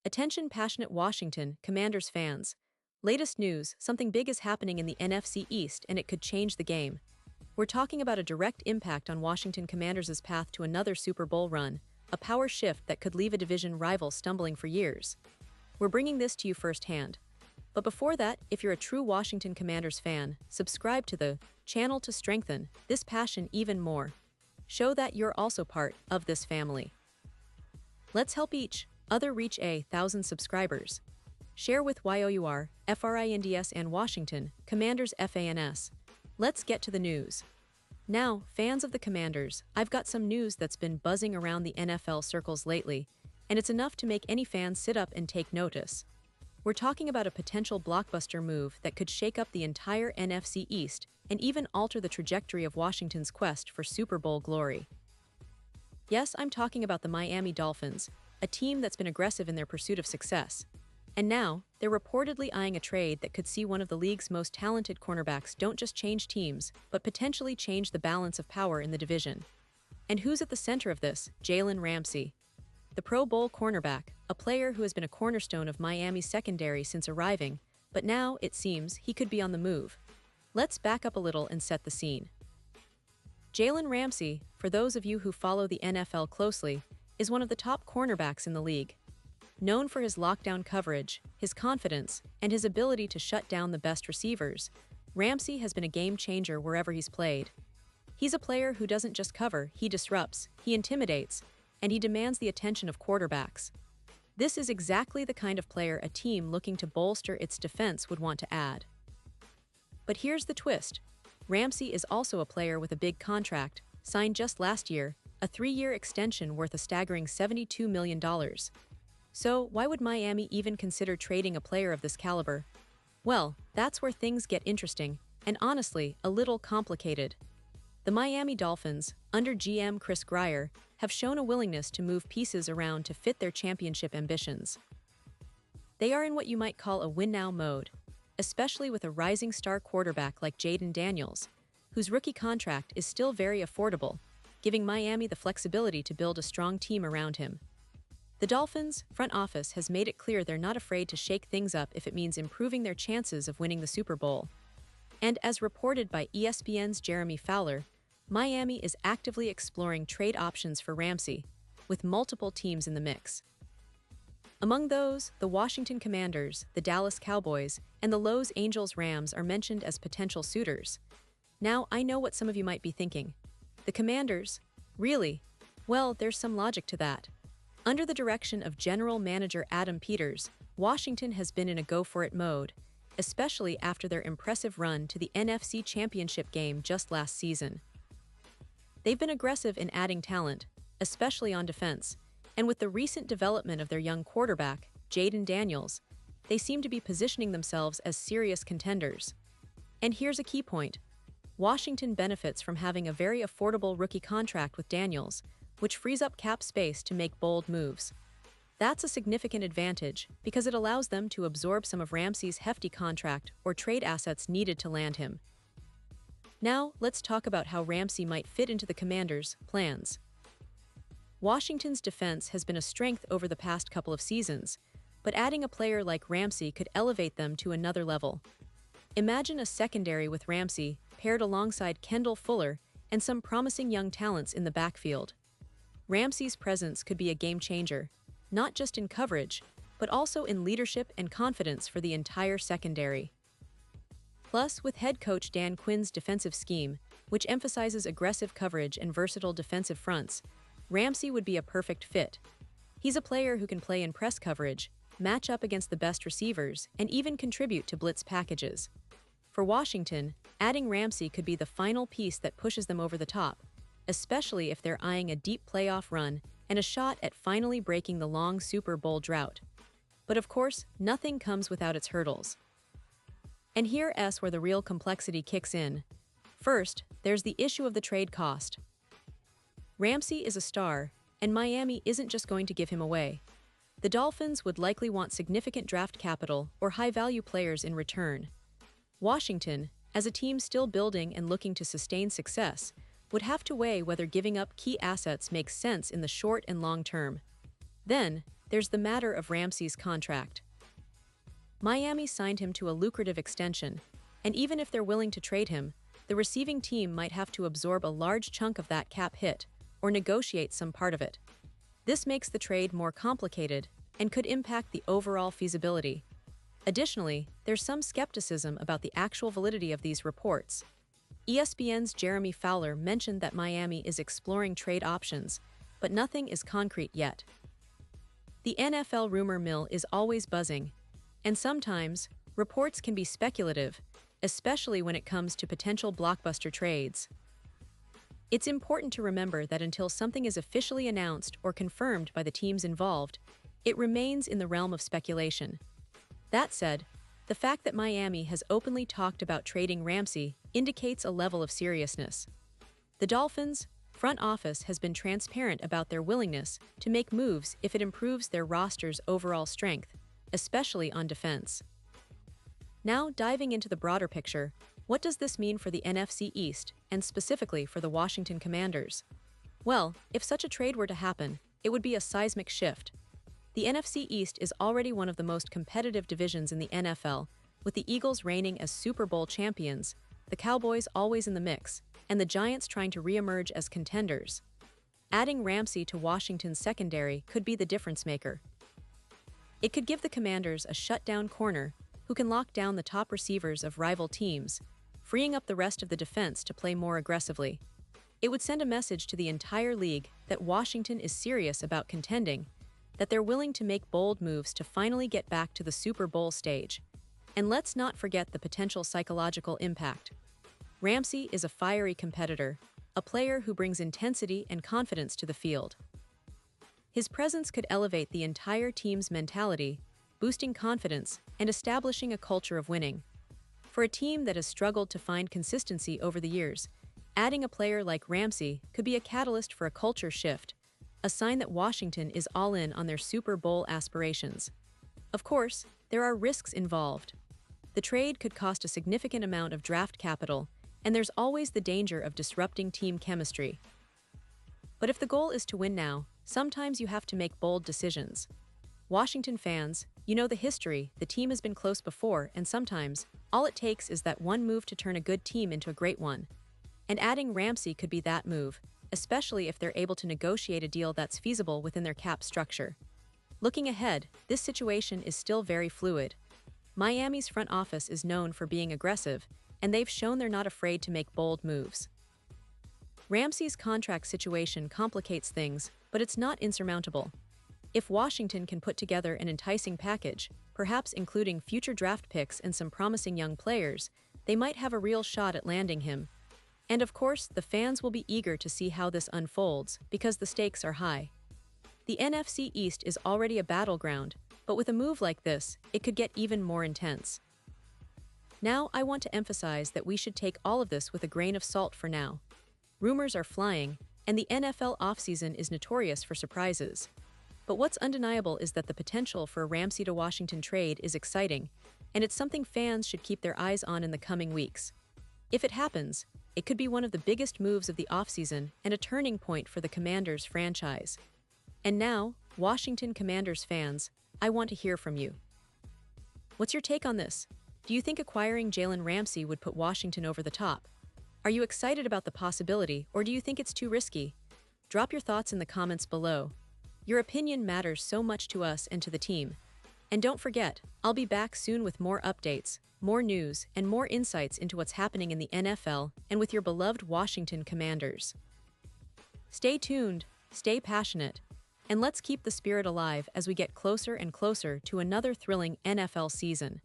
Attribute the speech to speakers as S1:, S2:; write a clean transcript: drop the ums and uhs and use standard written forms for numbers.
S1: Attention passionate Washington Commanders fans. Latest news, something big is happening in the NFC East and it could change the game. We're talking about a direct impact on Washington Commanders' path to another Super Bowl run, a power shift that could leave a division rival stumbling for years. We're bringing this to you firsthand. But before that, if you're a true Washington Commanders fan, subscribe to the channel to strengthen this passion even more. Show that you're also part of this family. Let's help each other reach 1,000 subscribers. Share with YOUR, FRINDS and Washington, Commanders FANS. Let's get to the news. Now, fans of the Commanders, I've got some news that's been buzzing around the NFL circles lately, and it's enough to make any fan sit up and take notice. We're talking about a potential blockbuster move that could shake up the entire NFC East and even alter the trajectory of Washington's quest for Super Bowl glory. Yes, I'm talking about the Miami Dolphins, a team that's been aggressive in their pursuit of success. And now, they're reportedly eyeing a trade that could see one of the league's most talented cornerbacks don't just change teams, but potentially change the balance of power in the division. And who's at the center of this? Jalen Ramsey, the Pro Bowl cornerback, a player who has been a cornerstone of Miami's secondary since arriving, but now, it seems, he could be on the move. Let's back up a little and set the scene. Jalen Ramsey, for those of you who follow the NFL closely, is one of the top cornerbacks in the league. Known for his lockdown coverage, his confidence, and his ability to shut down the best receivers, Ramsey has been a game-changer wherever he's played. He's a player who doesn't just cover, he disrupts, he intimidates, and he demands the attention of quarterbacks. This is exactly the kind of player a team looking to bolster its defense would want to add. But here's the twist. Ramsey is also a player with a big contract, signed just last year, a 3-year extension worth a staggering $72 million. So, why would Miami even consider trading a player of this caliber? Well, that's where things get interesting, and honestly, a little complicated. The Miami Dolphins, under GM Chris Grier, have shown a willingness to move pieces around to fit their championship ambitions. They are in what you might call a win-now mode, especially with a rising star quarterback like Jalen Daniels, whose rookie contract is still very affordable, giving Miami the flexibility to build a strong team around him. The Dolphins' front office has made it clear they're not afraid to shake things up if it means improving their chances of winning the Super Bowl. And as reported by ESPN's Jeremy Fowler, Miami is actively exploring trade options for Ramsey, with multiple teams in the mix. Among those, the Washington Commanders, the Dallas Cowboys, and the Los Angeles Rams are mentioned as potential suitors. Now, I know what some of you might be thinking. The Commanders? Really? Well, there's some logic to that. Under the direction of General Manager Adam Peters, Washington has been in a go-for-it mode, especially after their impressive run to the NFC Championship game just last season. They've been aggressive in adding talent, especially on defense, and with the recent development of their young quarterback, Jalen Daniels, they seem to be positioning themselves as serious contenders. And here's a key point. Washington benefits from having a very affordable rookie contract with Daniels, which frees up cap space to make bold moves. That's a significant advantage because it allows them to absorb some of Ramsey's hefty contract or trade assets needed to land him. Now, let's talk about how Ramsey might fit into the Commanders' plans. Washington's defense has been a strength over the past couple of seasons, but adding a player like Ramsey could elevate them to another level. Imagine a secondary with Ramsey paired alongside Kendall Fuller and some promising young talents in the backfield. Ramsey's presence could be a game-changer, not just in coverage, but also in leadership and confidence for the entire secondary. Plus, with head coach Dan Quinn's defensive scheme, which emphasizes aggressive coverage and versatile defensive fronts, Ramsey would be a perfect fit. He's a player who can play in press coverage, match up against the best receivers, and even contribute to blitz packages. For Washington, adding Ramsey could be the final piece that pushes them over the top, especially if they're eyeing a deep playoff run and a shot at finally breaking the long Super Bowl drought. But of course, nothing comes without its hurdles. And here's where the real complexity kicks in. First, there's the issue of the trade cost. Ramsey is a star, and Miami isn't just going to give him away. The Dolphins would likely want significant draft capital or high-value players in return. Washington, as a team still building and looking to sustain success, would have to weigh whether giving up key assets makes sense in the short and long term. Then, there's the matter of Ramsey's contract. Miami signed him to a lucrative extension, and even if they're willing to trade him, the receiving team might have to absorb a large chunk of that cap hit or negotiate some part of it. This makes the trade more complicated and could impact the overall feasibility. Additionally, there's some skepticism about the actual validity of these reports. ESPN's Jeremy Fowler mentioned that Miami is exploring trade options, but nothing is concrete yet. The NFL rumor mill is always buzzing, and sometimes, reports can be speculative, especially when it comes to potential blockbuster trades. It's important to remember that until something is officially announced or confirmed by the teams involved, it remains in the realm of speculation. That said, the fact that Miami has openly talked about trading Ramsey indicates a level of seriousness. The Dolphins' front office has been transparent about their willingness to make moves if it improves their roster's overall strength, especially on defense. Now, diving into the broader picture, what does this mean for the NFC East, and specifically for the Washington Commanders? Well, if such a trade were to happen, it would be a seismic shift. The NFC East is already one of the most competitive divisions in the NFL, with the Eagles reigning as Super Bowl champions, the Cowboys always in the mix, and the Giants trying to reemerge as contenders. Adding Ramsey to Washington's secondary could be the difference maker. It could give the Commanders a shutdown corner who can lock down the top receivers of rival teams, freeing up the rest of the defense to play more aggressively. It would send a message to the entire league that Washington is serious about contending, that they're willing to make bold moves to finally get back to the Super Bowl stage. And let's not forget the potential psychological impact. Ramsey is a fiery competitor, a player who brings intensity and confidence to the field. His presence could elevate the entire team's mentality, boosting confidence and establishing a culture of winning. For a team that has struggled to find consistency over the years, adding a player like Ramsey could be a catalyst for a culture shift, a sign that Washington is all in on their Super Bowl aspirations. Of course, there are risks involved. The trade could cost a significant amount of draft capital, and there's always the danger of disrupting team chemistry. But if the goal is to win now, sometimes you have to make bold decisions. Washington fans, you know the history, the team has been close before, and sometimes, all it takes is that one move to turn a good team into a great one. And adding Ramsey could be that move, especially if they're able to negotiate a deal that's feasible within their cap structure. Looking ahead, this situation is still very fluid. Miami's front office is known for being aggressive, and they've shown they're not afraid to make bold moves. Ramsey's contract situation complicates things, but it's not insurmountable. If Washington can put together an enticing package, perhaps including future draft picks and some promising young players, they might have a real shot at landing him. And of course, the fans will be eager to see how this unfolds, because the stakes are high. The NFC East is already a battleground, but with a move like this, it could get even more intense. Now, I want to emphasize that we should take all of this with a grain of salt for now. Rumors are flying, and the NFL offseason is notorious for surprises. But what's undeniable is that the potential for a Ramsey to Washington trade is exciting, and it's something fans should keep their eyes on in the coming weeks. If it happens, it could be one of the biggest moves of the offseason and a turning point for the Commanders franchise. And now, Washington Commanders fans, I want to hear from you. What's your take on this? Do you think acquiring Jalen Ramsey would put Washington over the top? Are you excited about the possibility, or do you think it's too risky? Drop your thoughts in the comments below. Your opinion matters so much to us and to the team. And don't forget, I'll be back soon with more updates, more news, and more insights into what's happening in the NFL and with your beloved Washington Commanders. Stay tuned, stay passionate, and let's keep the spirit alive as we get closer and closer to another thrilling NFL season.